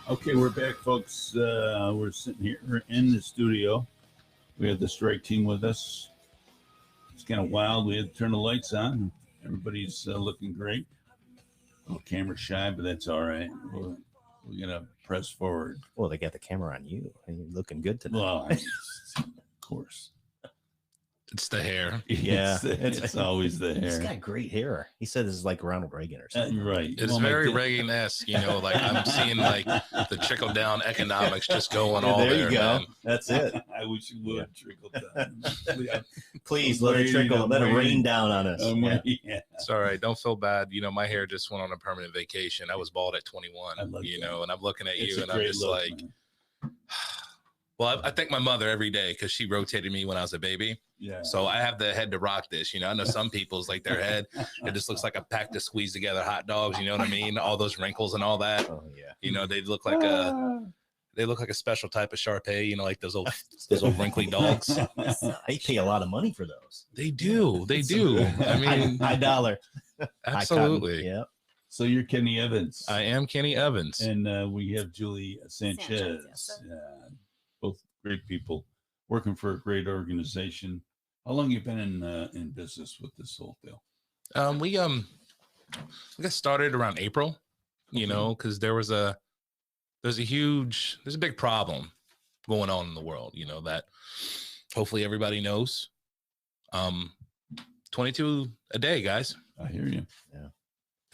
Okay, we're back, folks. We're sitting here in the studio. We have the strike team with us. It's kind of wild. We had to turn the lights on. Everybody's looking great. A little camera shy, but that's all right. We're gonna press forward. Well, they got the camera on you. You're looking good today. Well, of course. It's the hair. Yeah, it's always the hair. He's got great hair. He said this is like Ronald Reagan or something. Right. It's very Reagan-esque, like I'm seeing like the trickle down economics just going all there. There you go. Man. That's it. I wish you would trickle down. Please let it trickle. Let it rain down on us. Yeah. It's all right. Don't feel bad. My hair just went on a permanent vacation. I was bald at 21, and I'm looking at it's you and I'm just look, like, well, I thank my mother every day because she rotated me when I was a baby. Yeah. So I have the head to rock this. I know some people's like their head, it just looks like a pack to squeeze together hot dogs. You know what I mean? All those wrinkles and all that. Oh yeah. They look like a special type of Shar-Pei. Like those old wrinkly dogs. They pay a lot of money for those. They do. They do. I mean, high dollar. Absolutely. Yeah. So you're Kenny Evans. I am Kenny Evans. And we have Julie Sanchez. Yes, both great people working for a great organization. How long you been in business with this whole deal? We got started around April, because there's a big problem going on in the world, that hopefully everybody knows. 22 a day, guys. I hear you. Yeah.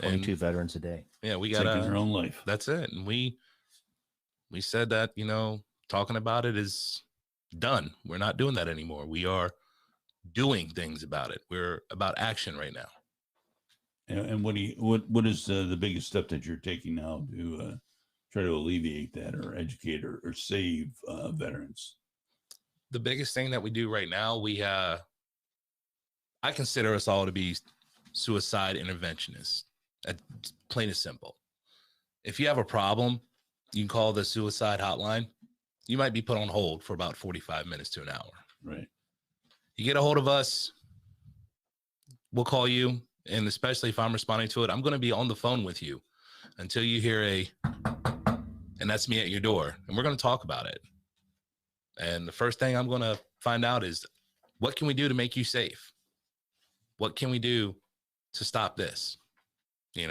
22 veterans a day. Yeah, we got taking their own life. That's it. And we said that, talking about it is done. We're not doing that anymore. We are doing things about it. We're about action right now. And what is the biggest step that you're taking now to try to alleviate that or educate or save veterans? The biggest thing that we do right now, I consider us all to be suicide interventionists. Plain and simple. If you have a problem, you can call the suicide hotline. You might be put on hold for about 45 minutes to an hour. Right. You get a hold of us, we'll call you. And especially if I'm responding to it, I'm going to be on the phone with you until you hear and that's me at your door. And we're going to talk about it. And the first thing I'm going to find out is, what can we do to make you safe? What can we do to stop this? We're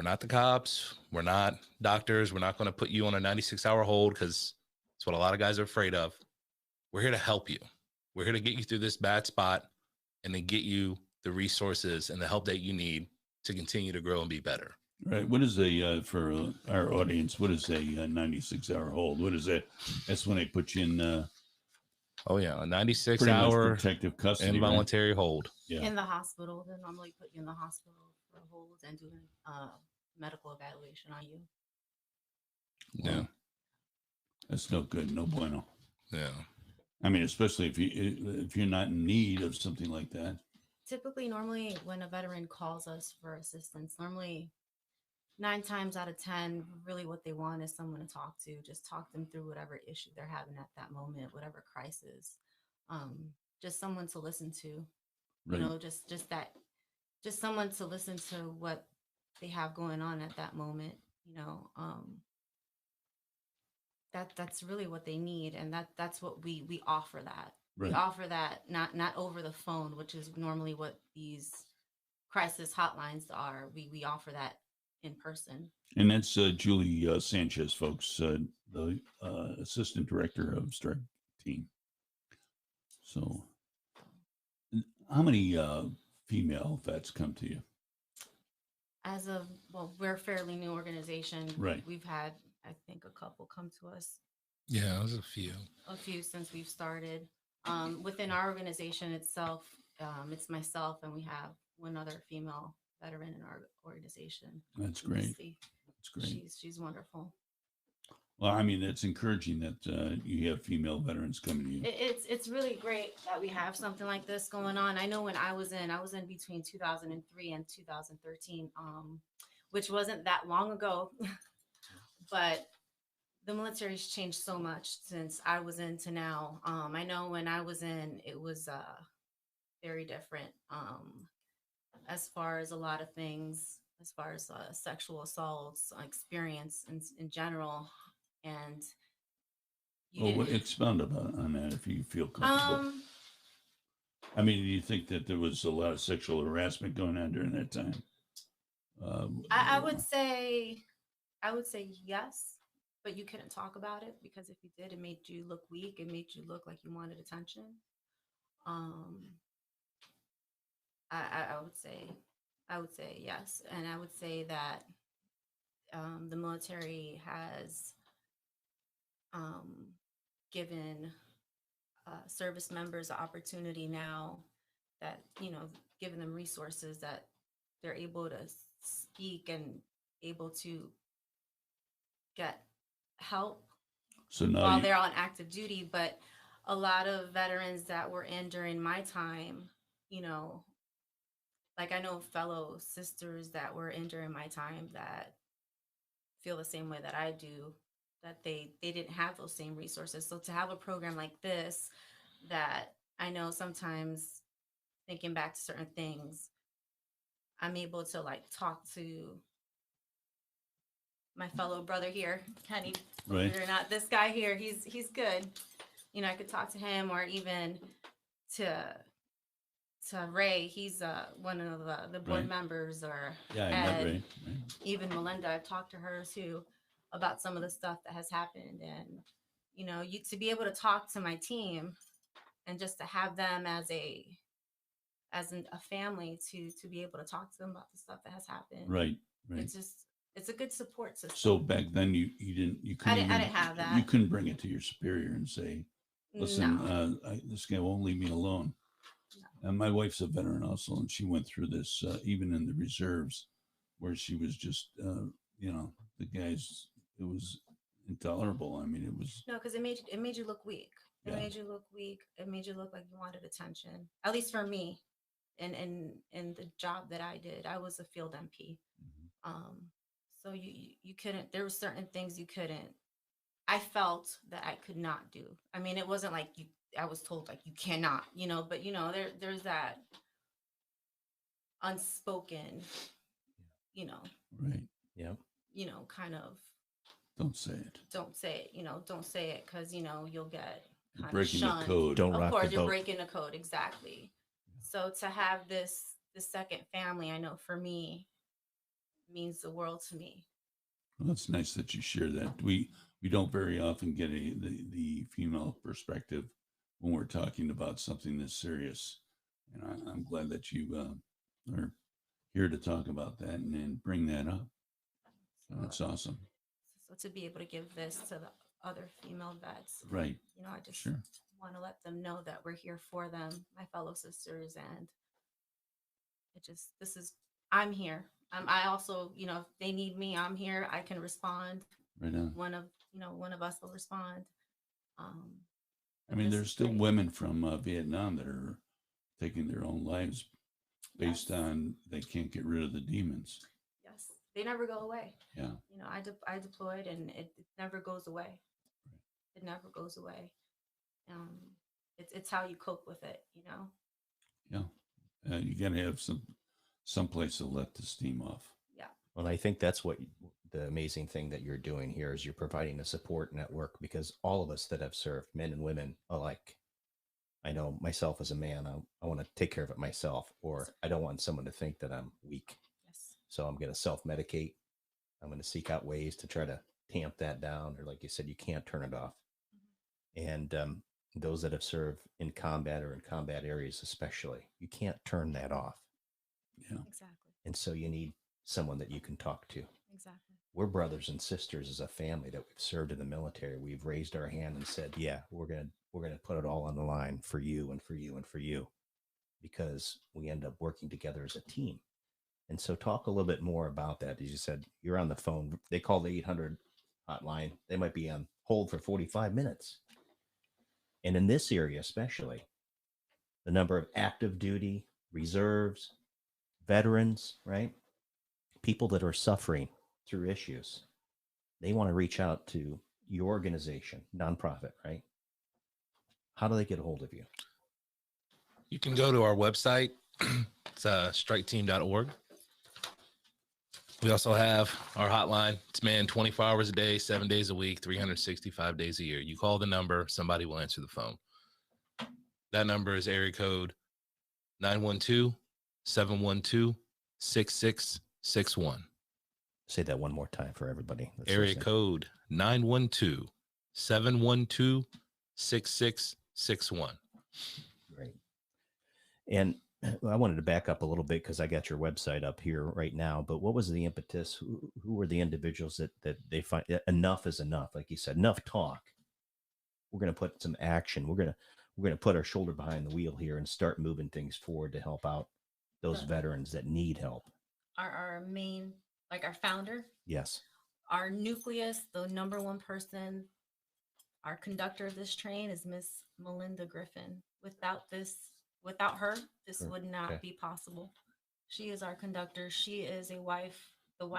not the cops. We're not doctors. We're not going to put you on a 96-hour hold because it's what a lot of guys are afraid of. We're here to help you. We're here to get you through this bad spot and then get you the resources and the help that you need to continue to grow and be better. Right. What is for our audience, what is a 96-hour hold? What is that? That's when they put you in a 96-hour protective custody, involuntary hold. Yeah. In the hospital, they normally put you in the hospital for a hold and do a medical evaluation on you. Yeah. That's no good. No bueno. Yeah. I mean, especially if you're not in need of something like that. Typically, normally when a veteran calls us for assistance, normally 9 times out of 10, really what they want is someone to talk to. Just talk them through whatever issue they're having at that moment, whatever crisis. Just someone to listen to. Right. Just someone to listen to what they have going on at that moment. That's really what they need, and that's what we offer that. Right. We offer that not over the phone, which is normally what these crisis hotlines are. We offer that in person. And that's Julie Sanchez, folks, the assistant director of StrykeTeam. So, how many female vets come to you? We're a fairly new organization. Right. We've had, I think, a couple come to us. Yeah, there's a few Since we've started. Within our organization itself, it's myself and we have one other female veteran in our organization. That's great. That's great. She's wonderful. Well, I mean, it's encouraging that you have female veterans coming to you. It's really great that we have something like this going on. I know when I was in between 2003 and 2013, which wasn't that long ago, but the military's changed so much since I was in to now. I know when I was in, it was very different. As far as a lot of things, as far as sexual assaults experience in general, and you Well, didn't. expound about on that if you feel comfortable. I mean, do you think that there was a lot of sexual harassment going on during that time? I would say yes, but you couldn't talk about it because if you did, it made you look weak. It made you look like you wanted attention. Um, I would say yes, and I would say that the military has given service members an opportunity now that given them resources that they're able to speak and able to get help So now while they're on active duty. But a lot of veterans that were in during my time, like I know fellow sisters that were in during my time that feel the same way that I do, that they didn't have those same resources. So to have a program like this, that I know sometimes thinking back to certain things, I'm able to like talk to my fellow brother here, Kenny, Right. believe it or not, this guy here, he's good. I could talk to him, or even to Ray. He's one of the board Right. members, or yeah, I met Ray. Right. even Melinda. I've talked to her too about some of the stuff that has happened, and you to be able to talk to my team and just to have them as a family to be able to talk to them about the stuff that has happened. Right. Right. It's a good support system. So back then you couldn't I didn't have that. You couldn't bring it to your superior and say, listen, No. this guy won't leave me alone. No. And my wife's a veteran also, and she went through this even in the reserves, where she was just, the guys. It was intolerable. I mean, it was No, because it made you look weak. It made you look weak. It made you look like you wanted attention. At least for me, in the job that I did, I was a field MP. So you couldn't. There were certain things you couldn't. I felt that I could not do. I mean, it wasn't like you. I was told like you cannot, but there's that unspoken, right. Yeah. Kind of Don't say it. don't say it, don't say it because you'll get You're kind of breaking the shunned. code. Don't Of rock course, the you're boat. breaking the code, exactly. So to have this second family, I know for me means the world to me. Well, it's nice that you share that. We don't very often get the female perspective when we're talking about something this serious, and I'm glad that you are here to talk about that and bring that up. That's awesome. So to be able to give this to the other female vets, Right. I just Sure. want to let them know that we're here for them, my fellow sisters, and I'm here. I also, if they need me, I'm here. I can respond. Right on. One of us will respond. I mean, there's still women from Vietnam that are taking their own lives based on they can't get rid of the demons. Yes, they never go away. Yeah. I deployed, and it never goes away. Right. It never goes away. It's how you cope with it. Yeah. You got to have some place to let the steam off. Yeah. Well, I think that's what the amazing thing that you're doing here is you're providing a support network, because all of us that have served, men and women alike, I know myself as a man, I want to take care of it myself, or I don't want someone to think that I'm weak. Yes. So I'm going to self-medicate. I'm going to seek out ways to try to tamp that down, or like you said, you can't turn it off. Mm-hmm. And those that have served in combat or in combat areas especially, you can't turn that off. Yeah. Exactly. And so you need someone that you can talk to. Exactly. We're brothers and sisters as a family that we've served in the military. We've raised our hand and said, yeah, we're going to put it all on the line for you and for you and for you, because we end up working together as a team. And so talk a little bit more about that. As you said, you're on the phone. They call the 800 hotline. They might be on hold for 45 minutes. And in this area, especially, the number of active duty, reserves, veterans, right? People that are suffering through issues, they want to reach out to your organization, nonprofit, right? How do they get a hold of you? You can go to our website. It's StrikeTeam.org. We also have our hotline. It's manned 24 hours a day, 7 days a week, 365 days a year. You call the number, somebody will answer the phone. That number is area code 912-712-6661. Say that one more time for everybody. Area listening. code 912-712-6661. Great. And I wanted to back up a little bit because I got your website up here right now. But what was the impetus? Who were the individuals that they find enough is enough? Like you said, enough talk. We're going to put some action. We're going to put our shoulder behind the wheel here and start moving things forward to help out those veterans that need help. Our main, like our founder, Yes. our Nucleus, the number one person, our conductor of this train is Miss Melinda Griffin. Without her, this would not be possible. She is our conductor. She is the wife of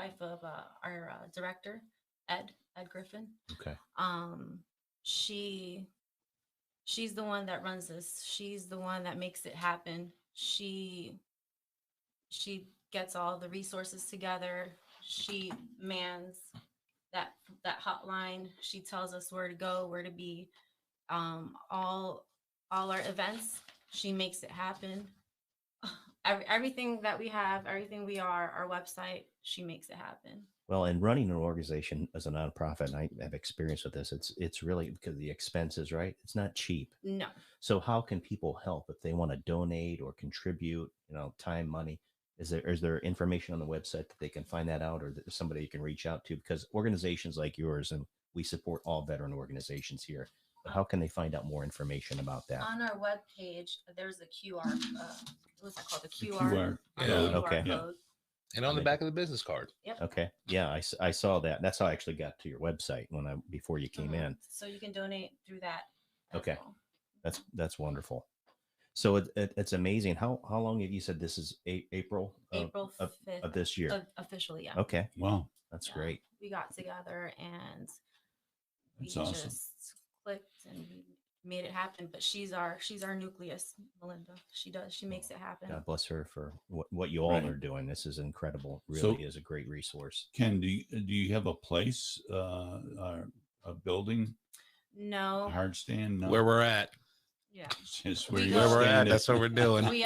our director, Ed Griffin. Okay. She's the one that runs this. She's the one that makes it happen. She gets all the resources together. She mans that hotline. She tells us where to go, where to be. All our events, she makes it happen. Everything that we have, everything we are, our website, she makes it happen. Well, and running an organization as a nonprofit, and I have experience with this, it's really because of the expenses, right? It's not cheap. No. So how can people help if they want to donate or contribute, time, money? Is there information on the website that they can find that out, or that somebody you can reach out to? Because organizations like yours, and we support all veteran organizations here, but how can they find out more information about that? On our webpage, there's a QR. What's that called? The QR. Okay. Code. And on the back of the business card. Yep. Okay. Yeah, I saw that. That's how I actually got to your website before you came in. So you can donate through that. Okay. Well. That's wonderful. So it's amazing. How long have you said this is April? April 5th of this year. Officially, yeah. Okay. Wow. That's great. We got together and That's we awesome. just clicked and we made it happen. But she's our Nucleus, Melinda. She makes it happen. God bless her for what you all are doing. This is incredible. Really is a great resource. Ken, do you have a place, a building? No. A hard stand? No. Where we're at. Yeah. Just where we're at. That's what we're doing. We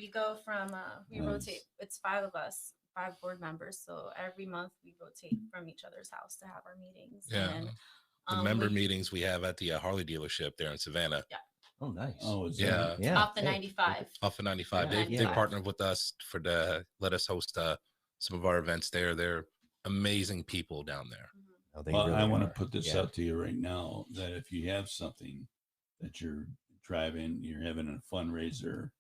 go from we rotate. It's 5 of us, 5 board members. So every month we rotate from each other's house to have our meetings. Yeah. And, the member meetings we have at the Harley dealership there in Savannah. Yeah. Oh, nice. Oh, is yeah. that? Yeah. Off the 95. Off of 95. They partnered with us to let us host some of our events there. They're amazing people down there. Oh, Well, I want to put this out to you right now that if you have something that you're driving, you're having a fundraiser,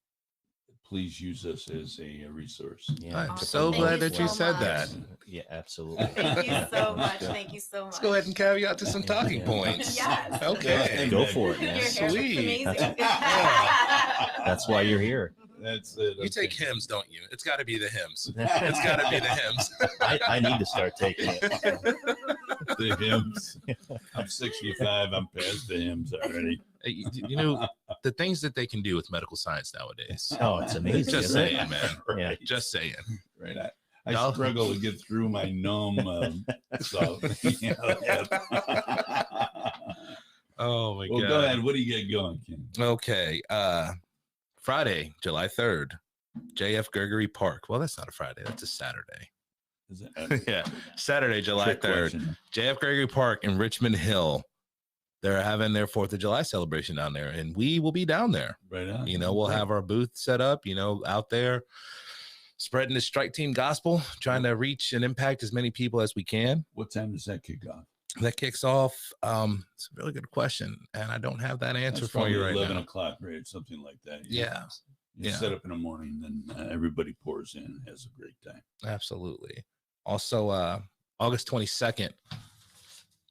please use us as a resource. Yeah. I'm so glad that you said that. Yeah, absolutely. Thank you so much. Thank you so much. Let's go ahead and caveat to some talking points. Yes. Okay. Go for it, man. Your hair looks Sweet. amazing. That's why you're here. That's it. You take hymns, don't you? It's got to be the hymns. It's got to be the hymns. I need to start taking it. The hymns. I'm 65. I'm past the hymns already. You know, the things that they can do with medical science nowadays. Oh, it's amazing. Just isn't it? saying, man. Yeah. Just saying. Right. I struggle to get through my gnome. So, yeah. Oh my Well, God. go ahead. What do you get going, Ken? Okay. Friday, July 3rd, JF Gregory Park. Well, that's not a Friday. That's a Saturday. Is it? Yeah. Saturday, July Trick 3rd. question. JF Gregory Park in Richmond Hill. They're having their 4th of July celebration down there, and we will be down there. Right on. You know, we'll have our booth set up, out there, spreading the StrykeTeam gospel, trying to reach and impact as many people as we can. What time does that kick off? That kicks off. It's a really good question, and I don't have that answer That's for you probably right 11 now. o'clock, right? Something like that. Yeah. You Yeah. set up in the morning, then everybody pours in and has a great time. Absolutely. Also, August 22nd,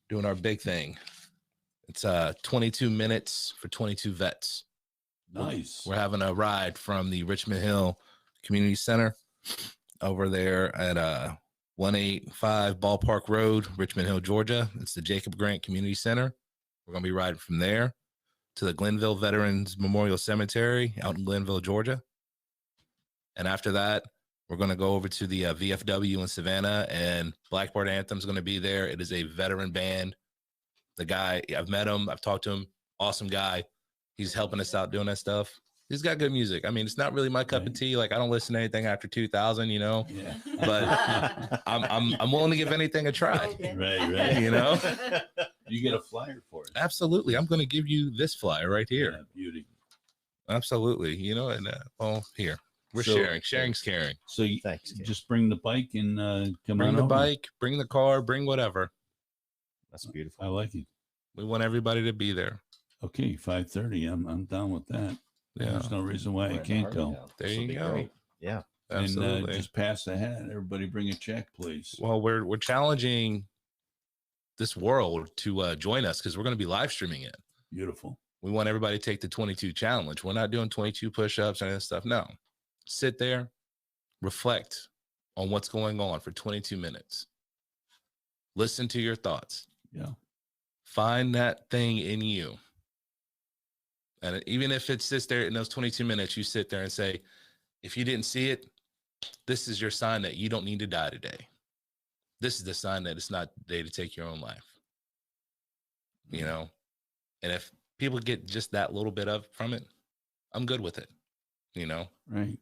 doing our big thing. It's 22 minutes for 22 vets. Nice. We're having a ride from the Richmond Hill Community Center over there at 185 Ballpark Road, Richmond Hill, Georgia. It's the Jacob Grant Community Center. We're going to be riding from there to the Glenville Veterans Memorial Cemetery out in Glenville, Georgia. And after that, We're going to go over to the VFW in Savannah, and Blackboard Anthem's going to be there. It is a veteran band. The guy, I've met him. I've talked to him. Awesome guy. He's helping us out doing that stuff. He's got good music. I mean, it's not really my cup of tea. Like, I don't listen to anything after 2000, you know. Yeah. But I'm willing to give anything a try. Okay. Right. You know. You get a flyer for it. Absolutely. I'm going to give you this flyer right here. Yeah, beauty. Absolutely. You know, and here. We're So- sharing. Sharing's caring. So you Thanks, kid. just bring the bike and come Bring on the over. bike, bring the car, bring whatever. That's beautiful. I like it. We want everybody to be there. Okay, 5:30. I'm down with that. Yeah. There's no reason why I We're in can't go. Harley now. There This'll you be go. great. Yeah. Absolutely. And just pass the hat. Everybody bring a check, please. Well, we're challenging this world to join us because we're going to be live streaming it. Beautiful. We want everybody to take the 22 challenge. We're not doing 22 push-ups or any of that stuff. No. Sit there, reflect on what's going on for 22 minutes. Listen to your thoughts. Yeah. Find that thing in you. And even if it sits there in those 22 minutes, you sit there and say, if you didn't see it, this is your sign that you don't need to die today. This is the sign that it's not the day to take your own life. You know? And if people get just that little bit of from it, I'm good with it. You know? Right.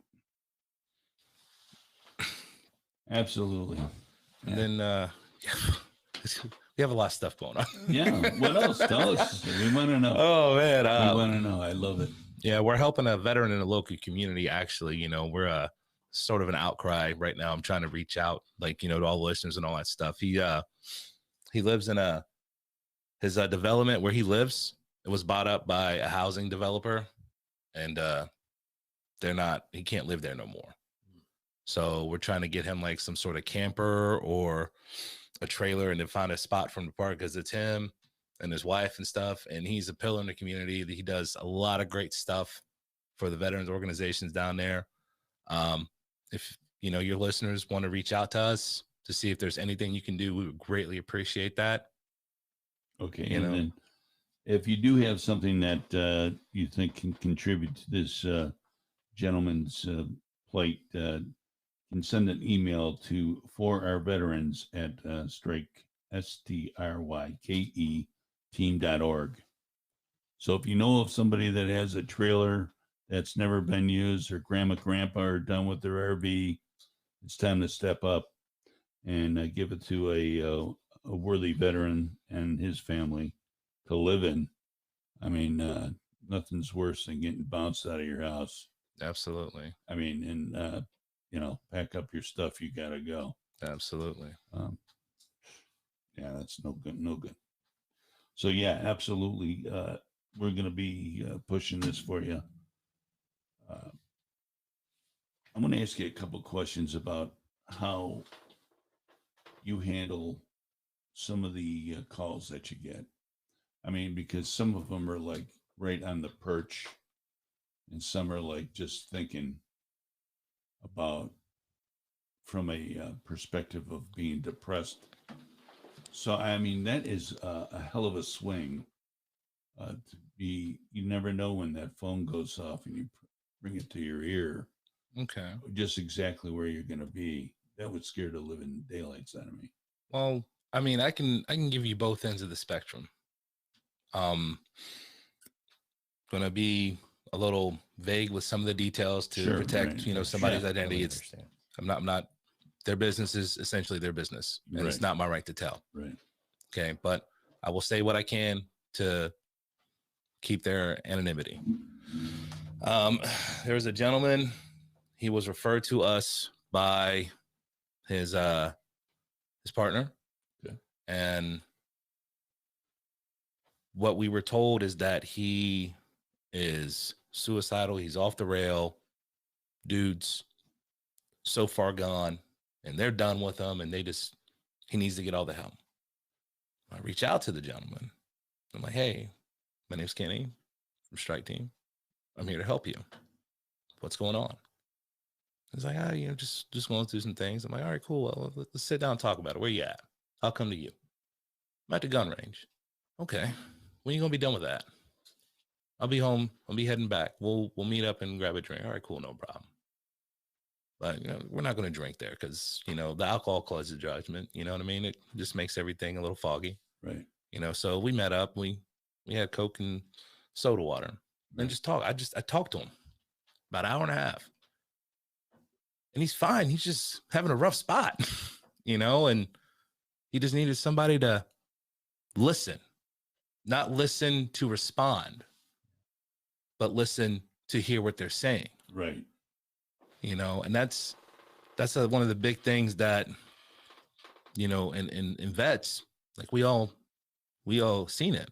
Absolutely. And then we have a lot of stuff going on. Yeah. What else? Tell us. We want to know. Oh man. We want to know. I love it. Yeah, we're helping a veteran in the local community. Actually, you know, we're sort of an outcry right now. I'm trying to reach out, like, you know, to all the listeners and all that stuff. He lives in his development where he lives. It was bought up by a housing developer, and he can't live there no more. So we're trying to get him like some sort of camper or a trailer, and then find a spot from the park because it's him and his wife and stuff. And he's a pillar in the community. He does a lot of great stuff for the veterans organizations down there. If you know your listeners want to reach out to us to see if there's anything you can do, we would greatly appreciate that. Okay. You And know. then if you do have something that you think can contribute to this gentleman's plight, can send an email to for our veterans at Stryke, STRYKE team.org. So if you know of somebody that has a trailer that's never been used, or grandpa are done with their RV, it's time to step up and give it to a worthy veteran and his family to live in. I mean, nothing's worse than getting bounced out of your house. Absolutely. I mean, and you know, pack up your stuff. You gotta go. Absolutely. Yeah, that's no good. No good. So yeah, absolutely. We're gonna be pushing this for you. I'm gonna ask you a couple questions about how you handle some of the calls that you get. I mean, because some of them are like right on the perch, and some are like just thinking about from a perspective of being depressed. So, I mean, that is a hell of a swing to be, you never know when that phone goes off and you bring it to your ear, Okay. just exactly where you're going to be. That would scare the living daylights out of me. Well, I mean, I can give you both ends of the spectrum. Gonna be a little vague with some of the details to Sure, protect, right. you know, somebody's Sure, identity. Totally It's understand. I'm not their business is essentially their business, and it's Right. not my right to tell. Right. Okay, but I will say what I can to keep their anonymity. There was a gentleman. He was referred to us by his partner, Okay. and what we were told is that he is suicidal. He's off the rail. Dude's so far gone, and they're done with him, and he needs to get all the help. I reach out to the gentleman. I'm like, hey, my name's Kenny from StrykeTeam. I'm here to help you. What's going on? He's like, you know, just going through some things. I'm like, all right, cool. Well, let's sit down and talk about it. Where you at? I'll come to you. I'm at the gun range. Okay. When are you gonna be done with that? I'll be home. I'll be heading back. We'll meet up and grab a drink. All right, cool, no problem. But we're not going to drink there because, the alcohol causes judgment. You know what I mean? It just makes everything a little foggy. Right. So we met up. We had Coke and soda water and just talk. I talked to him about an hour and a half. And he's fine. He's just having a rough spot, and he just needed somebody to listen, not listen to respond, but listen to hear what they're saying. Right. And that's one of the big things that, in vets, like we all seen it.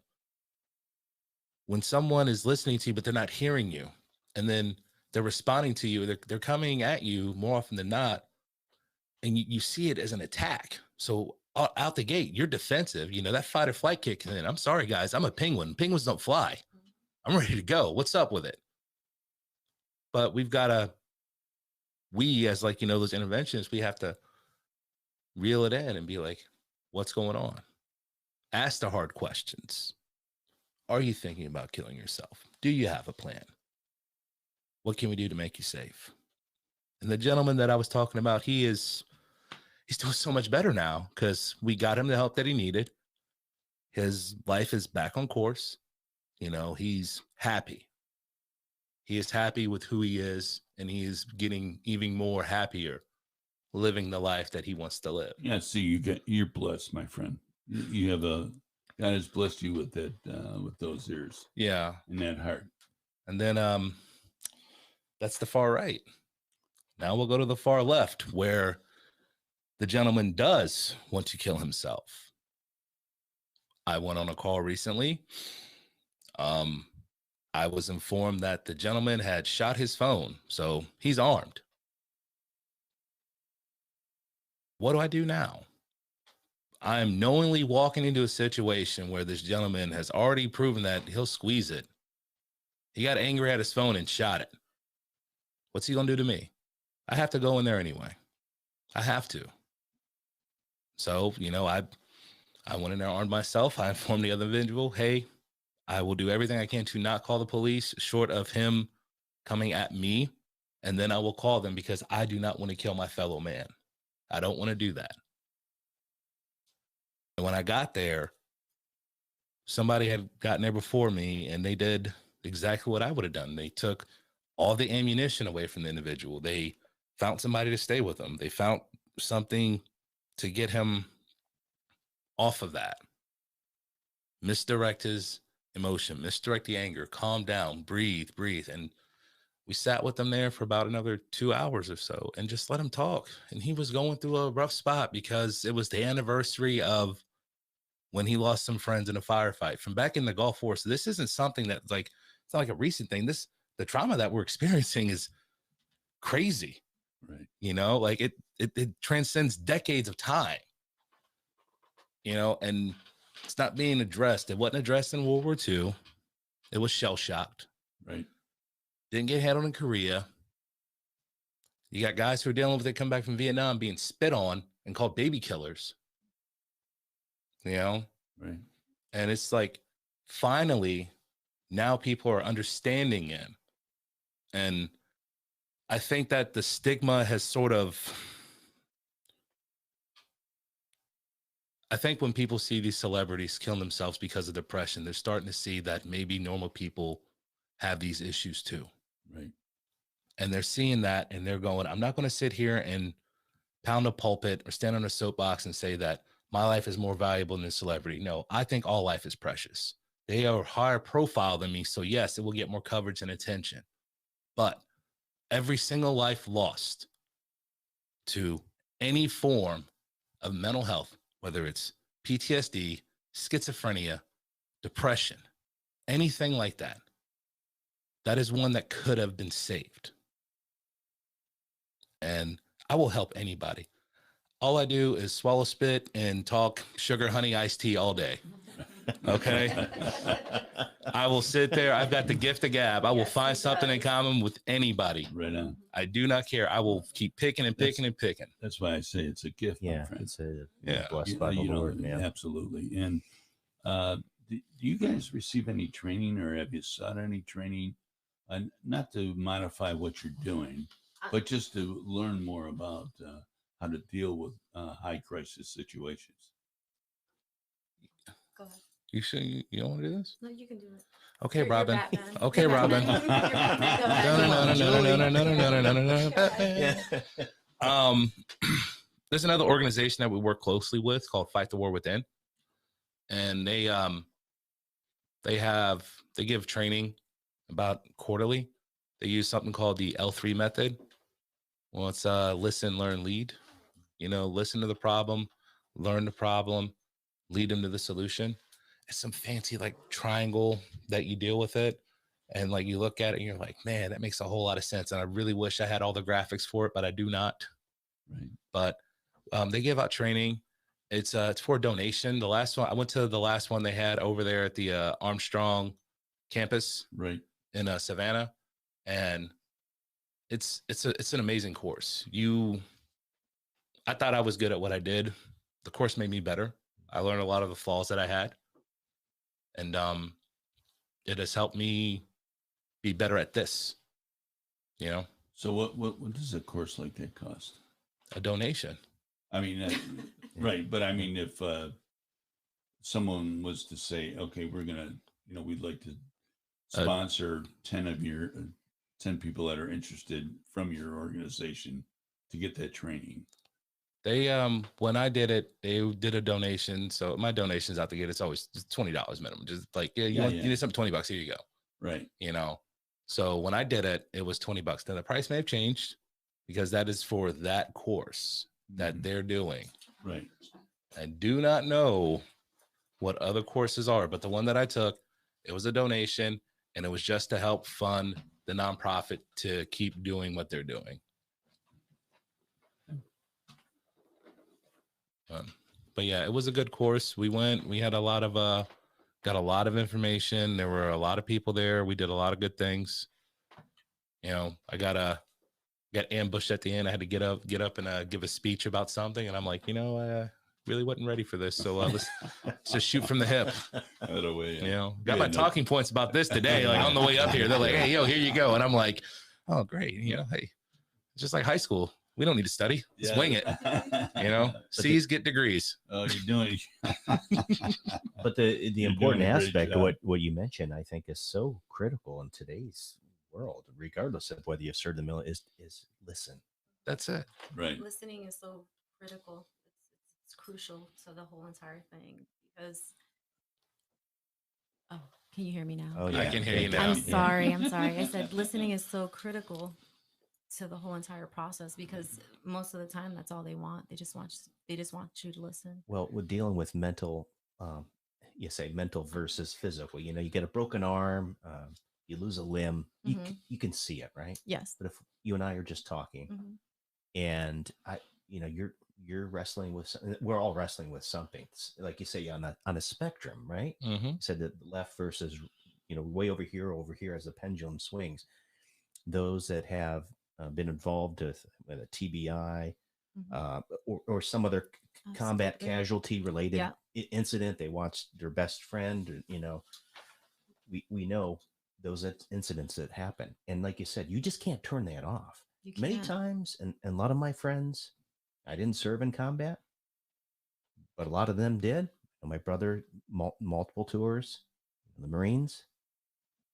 When someone is listening to you, but they're not hearing you, and then they're responding to you, they're coming at you more often than not, and you see it as an attack. So out the gate, you're defensive. That fight or flight kicks in. I'm sorry, guys. I'm a penguin. Penguins don't fly. I'm ready to go. What's up with it? But we as those interventionists, we have to reel it in and be like, what's going on? Ask the hard questions. Are you thinking about killing yourself? Do you have a plan? What can we do to make you safe? And the gentleman that I was talking about, he's doing so much better now because we got him the help that he needed. His life is back on course. He's happy. He is happy with who he is, and he is getting even more happier living the life that he wants to live. Yeah, see, you're blessed, my friend. You have God has blessed you with that, with those ears. Yeah. And that heart. And then that's the far right. Now we'll go to the far left, where the gentleman does want to kill himself. I went on a call recently. I was informed that the gentleman had shot his phone, so he's armed. What do I do now? I'm knowingly walking into a situation where this gentleman has already proven that he'll squeeze it. He got angry at his phone and shot it. What's he going to do to me? I have to go in there anyway. I have to. So, I went in there armed myself. I informed the other individual, hey, I will do everything I can to not call the police short of him coming at me. And then I will call them because I do not want to kill my fellow man. I don't want to do that. And when I got there, somebody had gotten there before me, and they did exactly what I would have done. They took all the ammunition away from the individual. They found somebody to stay with him. They found something to get him off of that. Misdirect his emotion, misdirect the anger, calm down, breathe. And we sat with him there for about another 2 hours or so and just let him talk. And he was going through a rough spot because it was the anniversary of when he lost some friends in a firefight from back in the Gulf War. So this isn't something that it's not like a recent thing. The trauma that we're experiencing is crazy. Right. It transcends decades of time, and it's not being addressed. It wasn't addressed in World War II. It was shell-shocked. Right. Didn't get handled in Korea. You got guys who are dealing with it, come back from Vietnam being spit on and called baby killers. Right. And it's like, finally, now people are understanding it. And I think that the stigma has I think when people see these celebrities killing themselves because of depression, they're starting to see that maybe normal people have these issues too. Right. And they're seeing that and they're going, I'm not going to sit here and pound a pulpit or stand on a soapbox and say that my life is more valuable than a celebrity. No, I think all life is precious. They are higher profile than me. So yes, it will get more coverage and attention. But every single life lost to any form of mental health, whether it's PTSD, schizophrenia, depression, anything like that, that is one that could have been saved. And I will help anybody. All I do is swallow spit and talk sugar, honey, iced tea all day. Okay. I will sit there. I've got the gift of gab. I will find something in common with anybody. Right on. I do not care. I will keep picking and picking and picking. That's why I say it's a gift. Yeah, my friend. it's a Yeah. blessed by the Lord. Yeah. Absolutely. And do you guys receive any training, or have you sought any training? Not to modify what you're doing, but just to learn more about how to deal with high crisis situations. Go ahead. You sure you don't want to do this? No, you can do it. Okay, You're Robin. Batman. Okay, You're Robin. Batman. You're Batman. Go ahead. There's another organization that we work closely with called Fight the War Within, and they give training about quarterly. They use something called the L3 method. Well, it's listen, learn, lead. Listen to the problem, learn the problem, lead them to the solution. It's some fancy like triangle that you deal with it. And like you look at it and you're like, man, that makes a whole lot of sense. And I really wish I had all the graphics for it, but I do not. Right. But they give out training. It's for donation. The last one, I went to the last one they had over there at the Armstrong campus, Right. in Savannah, and it's an amazing course. I thought I was good at what I did. The course made me better. I learned a lot of the flaws that I had, and it has helped me be better at this. So what does a course like that cost? A donation. I mean, right. But I mean, if someone was to say, okay, we're going to, we'd like to sponsor 10 people that are interested from your organization to get that training. They, when I did it, they did a donation. So my donations out the gate, it's always $20 minimum. Just like, you need something $20. Here you go. Right. So when I did it, it was $20. Now the price may have changed because that is for that course that they're doing. Right. I do not know what other courses are, but the one that I took, it was a donation, and it was just to help fund the nonprofit to keep doing what they're doing. But yeah, it was a good course. We had got a lot of information. There were a lot of people there. We did a lot of good things. I got ambushed at the end. I had to get up and give a speech about something. And I'm like, I really wasn't ready for this. So let's just shoot from the hip. Got my talking points about this today. Like on the way up here, they're like, hey, yo, here you go. And I'm like, oh, great. Hey, it's just like high school. We don't need to study. Let's wing it. C's get degrees. Oh, you're doing it. But the important aspect of what you mentioned, I think, is so critical in today's world, regardless of whether you serve the military, is listen. That's it. Right. Listening is so critical. It's crucial to the whole entire thing because. Oh, can you hear me now? Oh, yeah. I can hear you now. I'm sorry. I said listening is so critical to the whole entire process because most of the time that's all they want. They just want you to listen. Well, we're dealing with mental, you say mental versus physical. You get a broken arm, you lose a limb, you can see it, right? Yes. But if you and I are just talking, and you're wrestling with, we're all wrestling with something. It's like you say, on a spectrum, right? You said that left versus, way over here as the pendulum swings. Those that have been involved with a TBI or some other combat casualty related incident, they watched their best friend, we know those incidents that happen. And like you said, you just can't turn that off. Many times, and a lot of my friends, I didn't serve in combat, but a lot of them did. My brother, multiple tours, the Marines,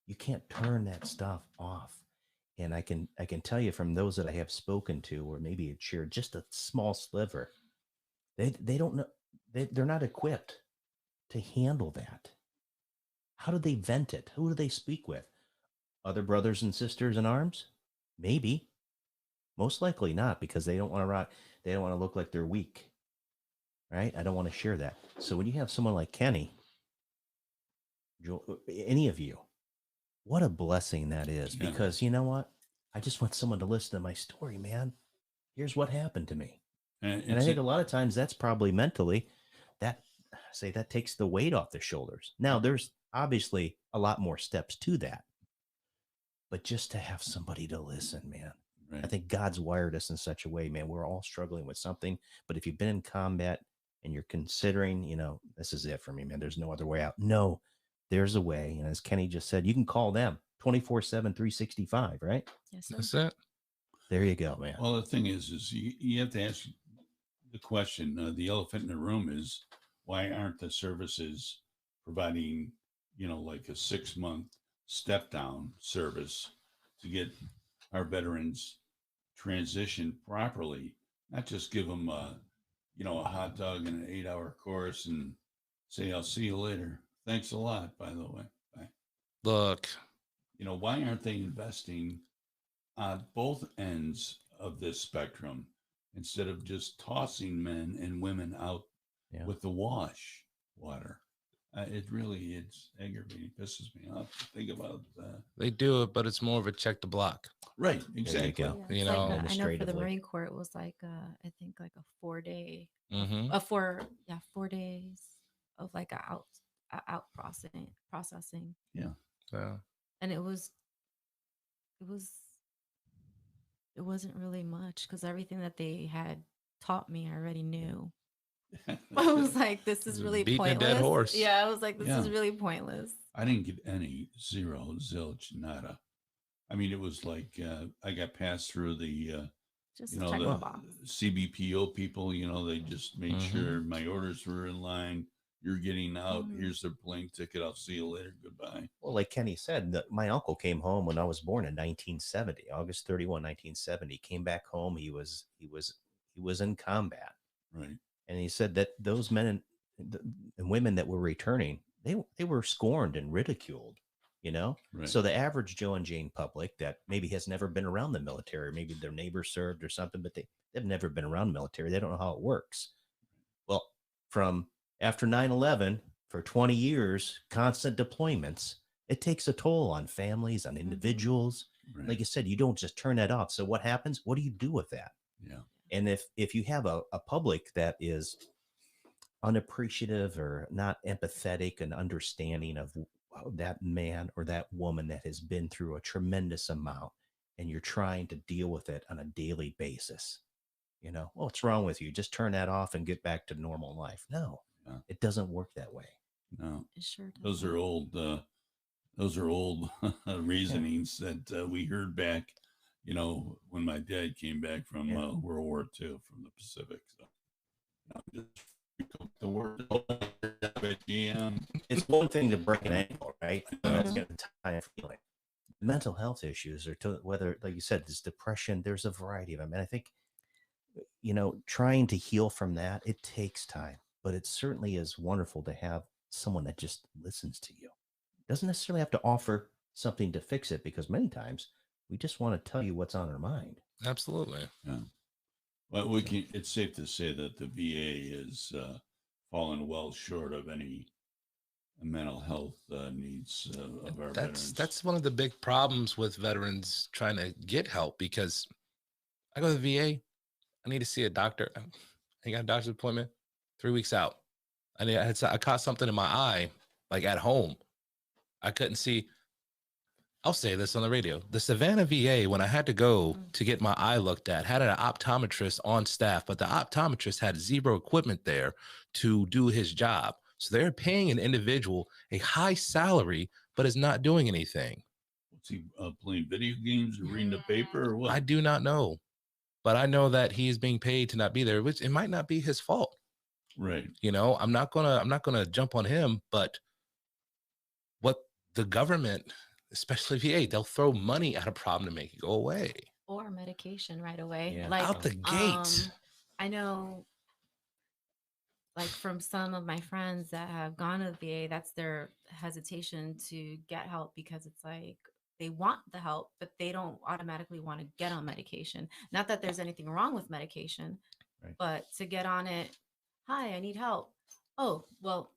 you can't turn that stuff off. And I can tell you from those that I have spoken to, or maybe it shared just a small sliver, they don't know, they're not equipped to handle that. How do they vent it? Who do they speak with? Other brothers and sisters in arms? Maybe. Most likely not, because they don't want to look like they're weak. Right? I don't want to share that. So when you have someone like Kenny, any of you, what a blessing that is, because you know what? I just want someone to listen to my story, man. Here's what happened to me. And I think a lot of times that's probably mentally that takes the weight off the shoulders. Now, there's obviously a lot more steps to that, but just to have somebody to listen, man. Right. I think God's wired us in such a way, man. We're all struggling with something, but if you've been in combat and you're considering, this is it for me, man, there's no other way out. No, there's a way. And as Kenny just said, you can call them 24/7, 365, right? Yes, sir. That's it. There you go, man. Well, the thing is you have to ask the question. The elephant in the room is, why aren't the services providing, like a 6-month step down service to get our veterans transitioned properly? Not just give them a hot dog and an 8-hour course and say, I'll see you later. Thanks a lot, by the way. Bye. Look, Why aren't they investing on both ends of this spectrum instead of just tossing men and women out with the wash water? It's aggravating, pisses me off to think about that. they do it, but it's more of a check the block. Right, exactly. go. Yeah, You it's know, like I know for the administratively. Marine Corps, it was like I think like a 4-day, Mm-hmm. 4 days of like a out processing, Yeah. So, and it wasn't really much because everything that they had taught me I already knew. I was like, this is Just really beating a pointless. dead horse. Yeah, I was like, this is Yeah. really pointless. I didn't get any, zero, zilch, nada. I mean, it was like I got passed through the Just you know, check the the box. CBPO people, they just made Mhm. sure my orders were in line. You're getting out. Mhm. Here's the plane ticket. I'll see you later. Goodbye. Well, like Kenny said, my uncle came home when I was born in 1970, August 31, 1970. Came back home. He was in combat, Right. and he said that those men and women that were returning, they were scorned and ridiculed. Right. So the average Joe and Jane public that maybe has never been around the military, maybe their neighbor served or something, but they've never been around the military. They don't know how it works. Well, from after 9/11, for 20 years, constant deployments, it takes a toll on families, on individuals. Right. Like you said, you don't just turn that off. So what happens? What do you do with that? Yeah. And if you have a public that is unappreciative or not empathetic and understanding of that man or that woman that has been through a tremendous amount, and you're trying to deal with it on a daily basis, what's wrong with you? Just turn that off and get back to normal life. No, Yeah. it doesn't work that way. No. It sure does. Those are old. Those are old reasonings that we heard back. When my dad came back from World War II from the Pacific. So just the word. It's one thing to break an ankle, right? That's going to tie feeling. Mental health issues, or whether, like you said, there's depression. There's a variety of them, and I think trying to heal from that, it takes time, but it certainly is wonderful to have someone that just listens to you. Doesn't necessarily have to offer something to fix it, because many times we just want to tell you what's on our mind. absolutely. Yeah. Well, it's safe to say that the VA has fallen well short of any mental health needs of our veterans. That's one of the big problems with veterans trying to get help, because I go to the VA, I need to see a doctor. I got a doctor's appointment 3 weeks out. I caught something in my eye, like at home. I couldn't see. I'll say this on the radio. The Savannah VA, when I had to go to get my eye looked at, had an optometrist on staff, but the optometrist had zero equipment there to do his job. So they're paying an individual a high salary, but is not doing anything. What's he playing video games or reading the paper or what? I do not know, but I know that he's being paid to not be there, which it might not be his fault. Right. I'm not gonna jump on him, but what the government, especially VA, they'll throw money at a problem to make it go away. Or medication right away. Yeah. Like Out the gate. I know, like from some of my friends that have gone to the VA, that's their hesitation to get help, because it's like they want the help, but they don't automatically want to get on medication. Not that there's anything wrong with medication, Right. but to get on it, hi, I need help. Oh, well,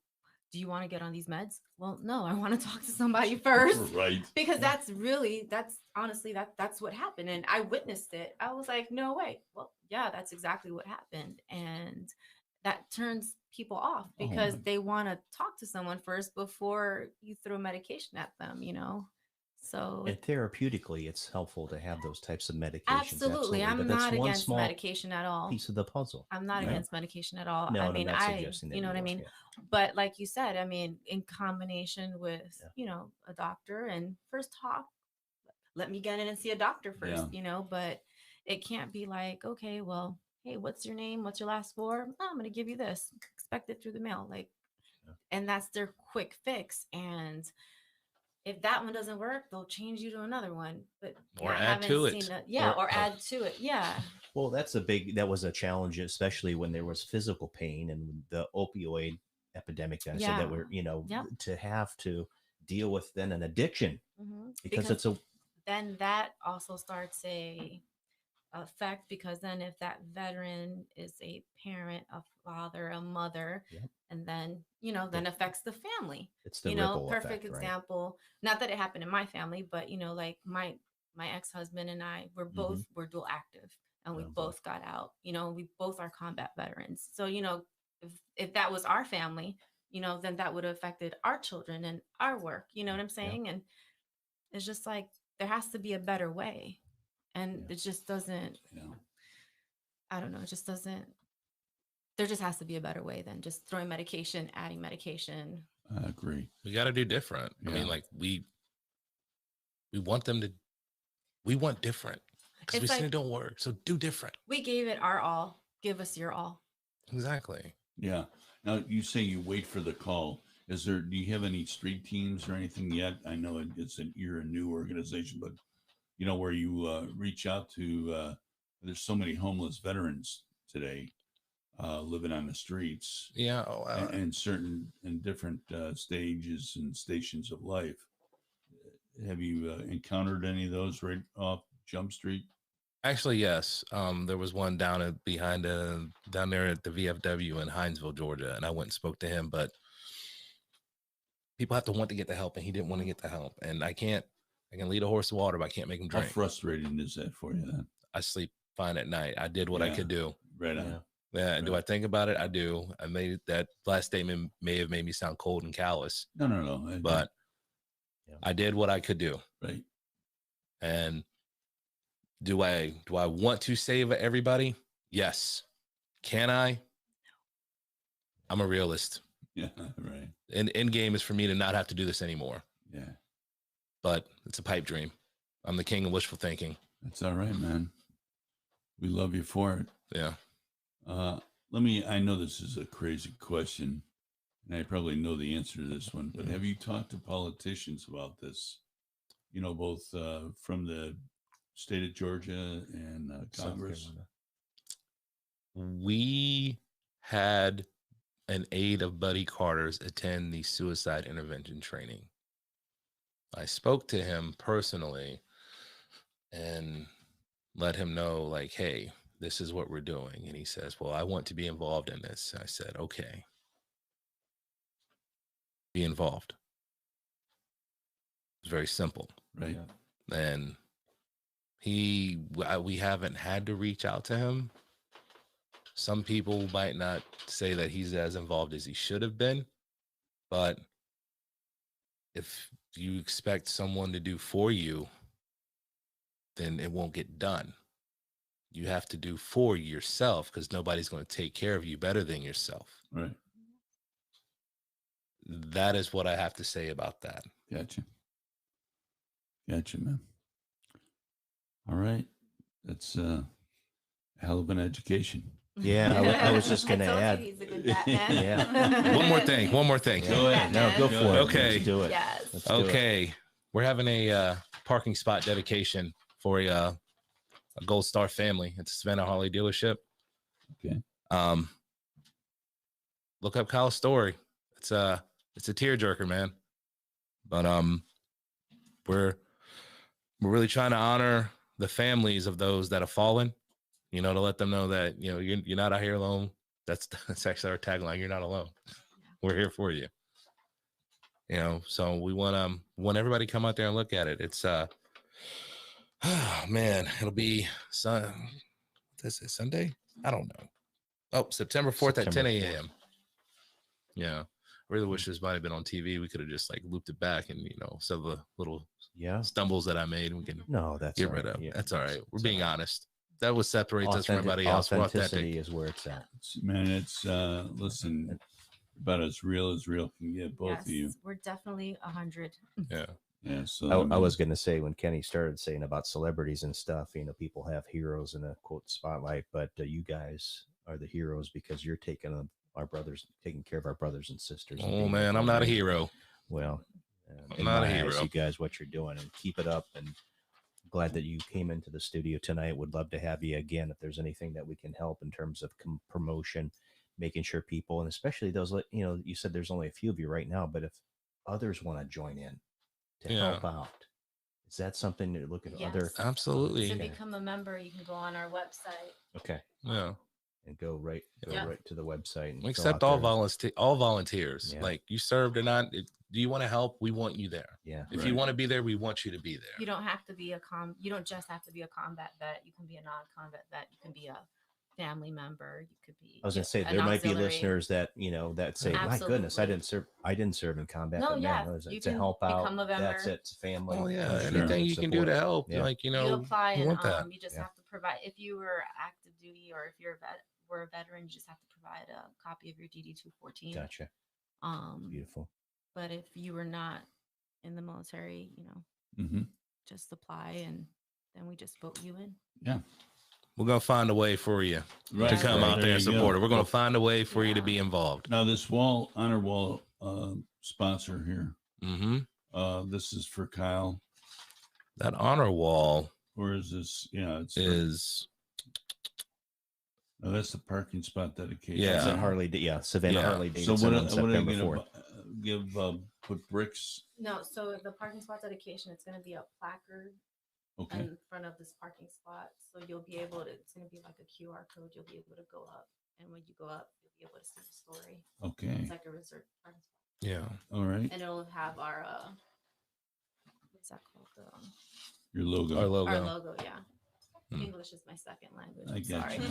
do you want to get on these meds? Well, no, I want to talk to somebody first. Right. Because that's honestly, that's what happened. And I witnessed it. I was like, no way. Well, yeah, that's exactly what happened. And that turns people off, because they want to talk to someone first before you throw medication at them, So And therapeutically, it's helpful to have those types of medications. absolutely. I'm But that's not one against small medication at all. piece of the puzzle. I'm not Yeah. against medication at all. No, I I'm mean, not suggesting that you know what I are, mean? yeah. But like you said, I mean, in combination with, a doctor, and first talk, let me get in and see a doctor first, but it can't be like, okay, well, hey, what's your name? What's your last four? Oh, I'm going to give you this. Expect it through the mail. Like, and that's their quick fix. And if that one doesn't work, they'll change you to another one. But Or I add haven't to seen it. it. Yeah, or add to it. Yeah. Well, that was a challenge, especially when there was physical pain and the opioid epidemic. I said that Yeah. we're, Yep. to have to deal with then an addiction because Because it's a, then that also starts a effect, because then if that veteran is a parent, a father, a mother, Yep. and then then affects the family. it's the ripple Perfect effect, right? example, not that it happened in my family, but like my ex-husband and I were both were dual active, and we Oh, boy. both got out. We both are combat veterans. So if that was our family, then that would have affected our children and our work. You know what I'm saying? And it's just like there has to be a better way. And it just doesn't, I don't know, it just doesn't, there just has to be a better way than just throwing medication, adding medication. I agree. We got to do different. I mean, like we want them to, we want different because we It's seen like, it don't work. So do different. we gave it our all. Give us your all. Exactly. Yeah. Now you say you wait for the call. Do you have any street teams or anything yet? I know you're a new organization, but where you reach out to, there's so many homeless veterans today living on the streets. Yeah. And in different stages and stations of life. Have you encountered any of those right off Jump Street? Actually, yes. There was one down there at the VFW in Hinesville, Georgia, and I went and spoke to him. But people have to want to get the help, and he didn't want to get the help. And I can lead a horse to water, but I can't make him drink. How frustrating is that for you then? I sleep fine at night. I did what I could do. Right on. Yeah. Right. Do I think about it? I do. I made that last statement may have made me sound cold and callous. No. But I did what I could do. Right. And do I want to save everybody? Yes. Can I? I'm a realist. Yeah, right. And end game is for me to not have to do this anymore. Yeah. But it's a pipe dream. I'm the king of wishful thinking. That's all right, man. We love you for it. Yeah. I know this is a crazy question, and I probably know the answer to this one, but have you talked to politicians about this? Both from the state of Georgia and Congress? We had an aide of Buddy Carter's attend the suicide intervention training. I spoke to him personally and let him know, like, hey, this is what we're doing. And he says, well, I want to be involved in this. I said, okay, be involved. It's very simple. Right. And we haven't had to reach out to him. Some people might not say that he's as involved as he should have been, but if you expect someone to do for you, then it won't get done. You have to do for yourself, because nobody's going to take care of you better than yourself. Right. That is what I have to say about that. Gotcha, man. All right. That's a hell of an education. Yeah, I was just going to add. He's a good Batman. Yeah. One more thing. Go ahead. No, go for it. Okay. Let's do it. Yes. Let's do Okay. We're having a parking spot dedication for a Gold Star family at the Savannah Harley dealership. Okay. Look up Kyle's story. It's a tearjerker, man. But we're really trying to honor the families of those that have fallen. To let them know that you're not out here alone. That's actually our tagline. You're not alone. We're here for you. So we want everybody to come out there and look at it. It's man, it'll be this is Sunday. I don't know. Oh, September 4th at 10 a.m. Yeah. I really wish this might have been on TV. We could have just looped it back and some of the little stumbles that I made, we can that's get rid of. Yeah, that's all right. We're being honest. That what separates us from everybody else. We're Authenticity authentic. is where it's at. Man, it's listen, about as real can get, both of you. We're definitely 100. Yeah. Yeah. So I was going to say, when Kenny started saying about celebrities and stuff, people have heroes in a quote spotlight, but you guys are the heroes because you're taking care of our brothers and sisters. And Oh man, I'm not a hero. Well, I'm in not a my hero. eyes, you guys, what you're doing, and keep it up. And glad that you came into the studio tonight. Would love to have you again. If there's anything that we can help in terms of promotion, making sure people, and especially those, you said there's only a few of you right now, but if others want to join in to help out, is that something you're looking at? Other Absolutely. To become a member, you can go on our website. Okay. Yeah. And go right to the website. And we accept all volunteers. Yeah. Like you served or not. Do you want to help? We want you there. Yeah. If you want to be there, we want you to be there. You don't have to be you don't just have to be a combat vet. You can be a non-combat vet. You can be a family member. You could be. I was going to say there might be listeners that that say, "My goodness, I didn't serve in combat." No, but yeah, man, you to can help out. become a member. That's it. It's family. Oh yeah, anything you can do to help. Yeah. Like you apply you and want that. you just have to provide. If you were active duty or if you're a veteran, you just have to provide a copy of your DD 214. Gotcha. Beautiful. But if you were not in the military, just apply and then we just vote you in. Yeah. We're going to find a way for you to come out there and support it. We're going to find a way for you to be involved. Now, this honor wall sponsor here, this is for Kyle. That honor wall. Or is this, no, that's the parking spot dedication. Yeah. Savannah Harley So Davidson what on are September you going 4th. to give, put bricks? No, so the parking spot dedication, it's going to be a placard in front of this parking spot. So you'll be able to, it's going to be like a QR code. You'll be able to go up. And when you go up, you'll be able to see the story. Okay. It's like a reserved parking spot. Yeah. All right. And it'll have our, what's that called? Your logo. Our logo. Our logo, yeah. English is my second language. I got you.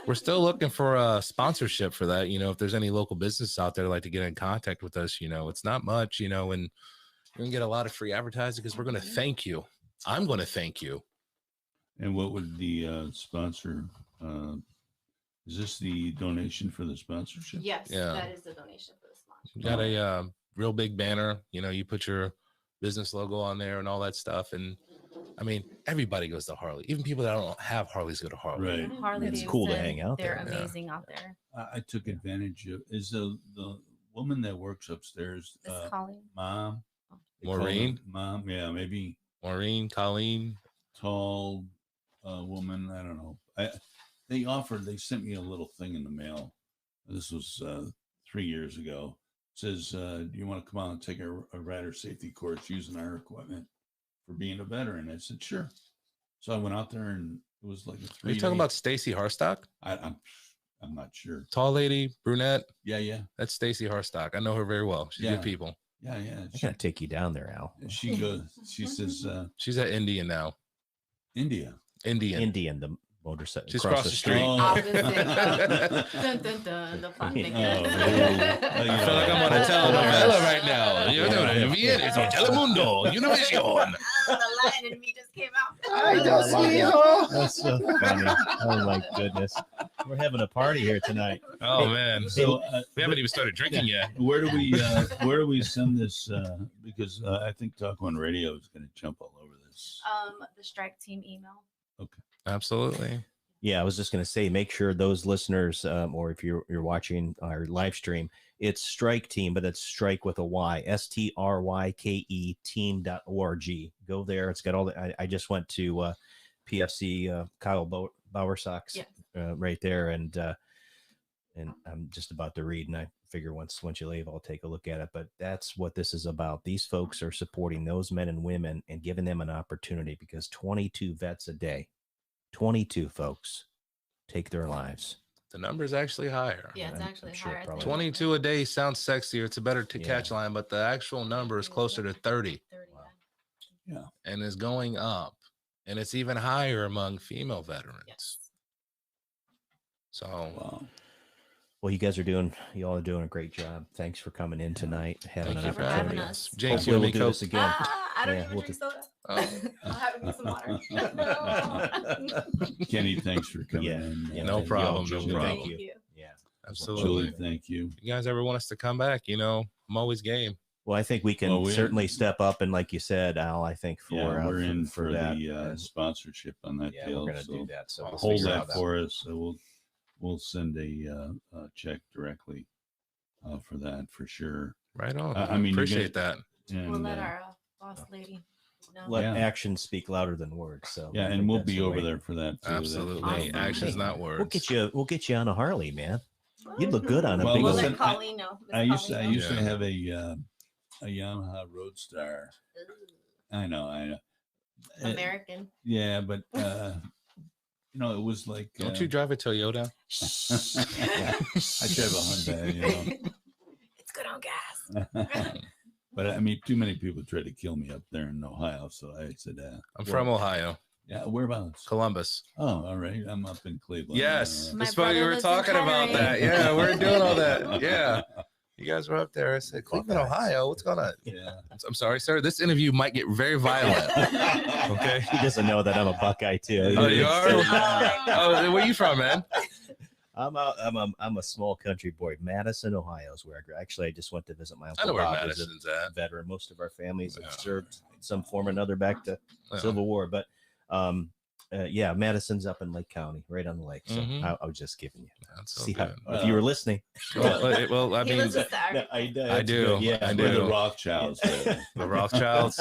We're still looking for a sponsorship for that. If there's any local business out there like to get in contact with us, it's not much, and you're going to get a lot of free advertising because we're going to thank you. I'm going to thank you. And what would the sponsor, is this the donation for the sponsorship? Yes, that is the donation for the sponsor. You got a real big banner, you put your business logo on there and all that stuff. And I mean, everybody goes to Harley. Even people that don't have Harleys go to Harley. Right. Harley it's cool to hang out there. there. They're amazing out there. I took advantage of, is the woman that works upstairs, Colleen. Mom? Maureen? Mom, yeah, maybe. Maureen, Colleen. Tall woman, I don't know. They sent me a little thing in the mail. This was 3 years ago. It says, do you want to come out and take a rider safety course using our equipment for being a veteran? I said, sure. So I went out there and it was like a 3 Are you talking about Stacy Harstock? I'm not sure. Tall lady, brunette. Yeah. That's Stacy Harstock. I know her very well. She's good people. Yeah. I gotta take you down there, Al. She says, she's at Indian now. Indian, the motorcycle. She's across the street. Oh. Dun, dun, dun, the plot thickness. I feel like I'm on a telenovela right now. It's on Telemundo. Univision. The lion in me just came out. That's so funny. Oh my goodness. We're having a party here tonight. Oh man. So We haven't even started drinking yet. where do we send this? Because I think TalkOne Radio is going to jump all over this. The StrykeTeam email. Okay. Absolutely. Yeah, I was just going to say, make sure those listeners, or if you're watching our live stream, it's StrykeTeam, but it's Strike with a Y, STRYKE team.org. Go there. It's got all the. I just went to PFC Kyle Bowersock's right there, and I'm just about to read, and I figure once you leave, I'll take a look at it. But that's what this is about. These folks are supporting those men and women and giving them an opportunity, because 22 vets a day. 22 folks take their lives. The number is actually higher. Yeah, it's actually higher. 22 a day sounds sexier. It's a better catch line, but the actual number is closer to 30. Wow. Yeah. And is going up. And it's even higher among female veterans. Yes. So, Wow. Well, you all are doing a great job. Thanks for coming in tonight. thank you for opportunity. having us. James, Hopefully you we'll want do to this again. I don't even drink soda. Oh. I'll have me some water. Kenny, thanks for coming in. No problem. Julie, No thank problem. you. Yeah. Absolutely. Julie, thank you. If you guys ever want us to come back, I'm always game. Well, I think we can Well, certainly step up, and like you said, Al, I think we're in for that. the sponsorship on that Yeah, deal. we're gonna so do that. So we'll hold figure that out for us. So we'll send a check directly for that for sure. Right on. I mean, you appreciate that. And, We'll let our boss lady know. Let Yeah. actions speak louder than words. So yeah, I and think we'll that's be the over way. there for that too. Absolutely. Awesome. Actions, Hey, not words. We'll get you on a Harley, man. You'd look good on a Well, big We'll old. listen, let Colleen know. Miss I used Colleen know. to have a Yamaha Roadstar. I know. American. Yeah, but you know, it was like Don't you drive a Toyota? I drive a Hyundai, you know. It's good on gas. But I mean, too many people tried to kill me up there in Ohio, so I said, I'm from Ohio, yeah, whereabouts? Columbus. Oh, all right, I'm up in Cleveland. Yes, My that's why we brother were lives in talking about Kettering. that. Yeah, we're doing all that. Yeah, you guys were up there. I said, Cleveland, guys. Ohio. What's going on? Yeah. I'm sorry, sir. This interview might get very violent. Okay. He doesn't know that I'm a Buckeye too. Oh, you are? Oh, where you from, man? I'm a small country boy. Madison, Ohio is where I grew. Actually, I just went to visit my uncle I know where Bob, who's Madison's a at. veteran. Most of our families Yeah. have served in some form or another back to Yeah. Civil War. But yeah, Madison's up in Lake County, right on the lake. So Mhm. I was just giving you. That's so See how, good. if you were listening. Well, I He mean, lives with our- No, I that's do. good. Yeah, I We're do. the Rothschilds. the Rothschilds.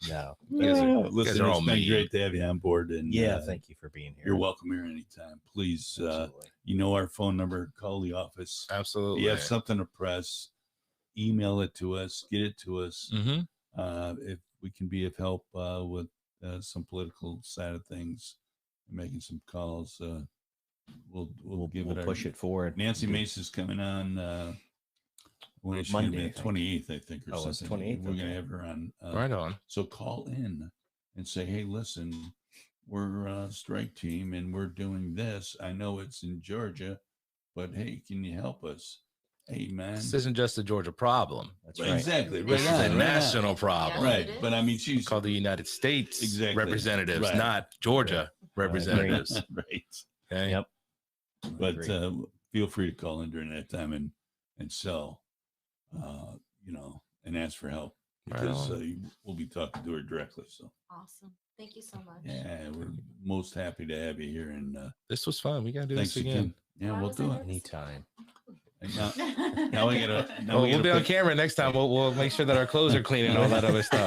No. Listen, are all it's been mean. great to have you on board. And Yeah, thank you for being here. you're welcome here anytime. Please, Absolutely. you know our phone number. Call the office. Absolutely. If you have something to press, email it to us. Get it to us. Mm-hmm. If we can be of help with some political side of things, making some calls, we'll give We'll it. push it forward. Nancy Mace's coming on. When is she Monday, gonna I be? think. 28th, I think, or Oh, it's something. 28th, We're okay. gonna have her on. Right on. So call in and say, hey, listen, we're Strike Team and we're doing this. I know it's in Georgia, but hey, can you help us? Hey, man. This isn't just a Georgia problem. That's Right, right. exactly. This is Right a on, right on. national problem. Yeah. Right. But I mean, she's It's called the United States Exactly. representatives, Right. not Georgia representatives. right. Okay. Yep. But Agree. feel free to call in during that time and sell, you know, and ask for help Right because on. we'll be talking to her directly. So Awesome. Thank you so much. yeah, we're most happy to have you here. And This was fun. We gotta do thanks this again. again. Yeah, we'll do it. Anytime. And now we gotta. We'll be on camera next time. We'll make sure that our clothes are clean and all that other stuff.